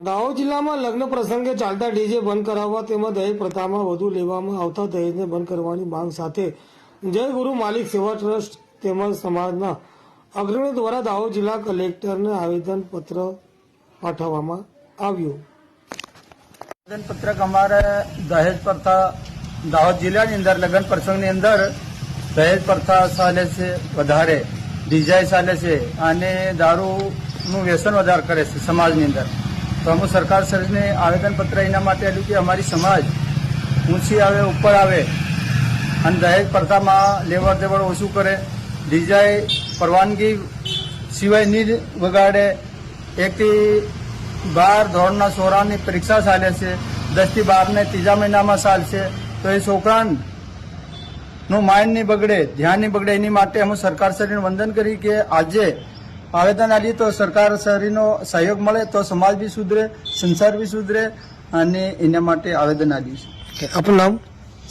દાહોદ જિલ્લામાં લગ્ન પ્રસંગે ચાલતા ડીજે બંધ કરાવવા તેમજ દહેજ પ્રથામાં વધુ લેવામાં આવતા દહેજને બંધ કરવાની માંગ સાથે જય ગુરુ માલિક સેવા ટ્રસ્ટ તેમજ સમાજના અગ્રણીઓ દ્વારા દાહોદ જિલ્લા કલેક્ટરને આવેદનપત્ર પાઠવવામાં આવ્યું। આવેદનપત્રક અમારે દહેજ પ્રથા દાહોદ જિલ્લાની અંદર લગ્ન પ્રસંગની અંદર દહેજ પ્રથા ચાલે છે, વધારે ડીજે ચાલે છે અને દારૂનું વ્યસન વધારે કરે છે સમાજની અંદર। તો અમે સરકાર શ્રીને આવેદનપત્ર એના માટે આપ્યું કે અમારી સમાજ ઊંચી આવે, ઉપર આવે અને દહેજ પ્રથામાં લેવડ દેવડ ઓછું કરે, ડીજે પરવાનગી સિવાય નહીં વગાડે। 1 થી 12 ધોરણના છોકરાની પરીક્ષા ચાલે છે, 10 થી 12 ને ત્રીજા મહિનામાં ચાલશે। તો એ છોકરાનું માઇન્ડ નહીં બગડે, ધ્યાન નહીં બગડે, એની માટે અમે સરકાર શ્રીને વંદન કરી કે આજે આવેદન આપીએ તો સરકાર શ્રીનો સહયોગ મળે તો સમાજ બી સુધરે, સંસાર બી સુધરે અને એના માટે આવેદન આપ્યું છે। આપનું નામ?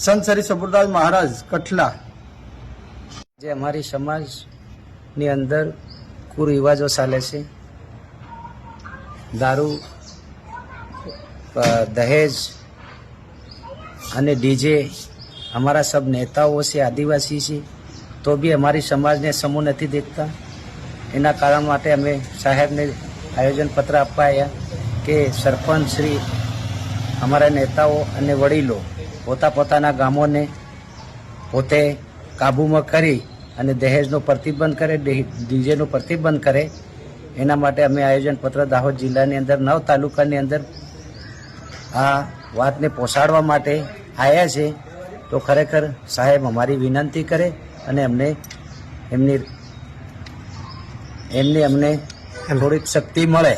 સંત શ્રી સબુરદાસ મહારાજ કઠલા। જે અમારી સમાજની અંદર કુરિવાજો ચાલે છે, દારૂ, દહેજ અને ડીજે। हमारा सब नेताओं से आदिवासी છે તો બી અમારી સમાજને સમૂહ નથી દેખતા। એના કારણ માટે અમે સાહેબને આયોજન પત્ર આપવા આવ્યા કે સરપંચ શ્રી, અમારા નેતાઓ અને વડીલો પોતાના ગામોને પોતે કાબૂમાં કરી અને દહેજનો પ્રતિબંધ કરે, ડીજેનો પ્રતિબંધ કરે। એના માટે અમે આયોજન પત્ર દાહોદ જિલ્લાની અંદર 9 તાલુકાની અંદર આ વાતને પહોંચાડવા માટે આવ્યા છે। તો ખરેખર સાહેબ અમારી વિનંતી કરે અને અમને અમને થોડીક શક્તિ મળે।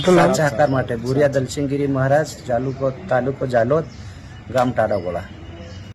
સાથ સહકાર માટે ભુરિયા દલસિંહગીરી મહારાજ, તાલુકો જાલોદ, ગામ ટાડાગોળા।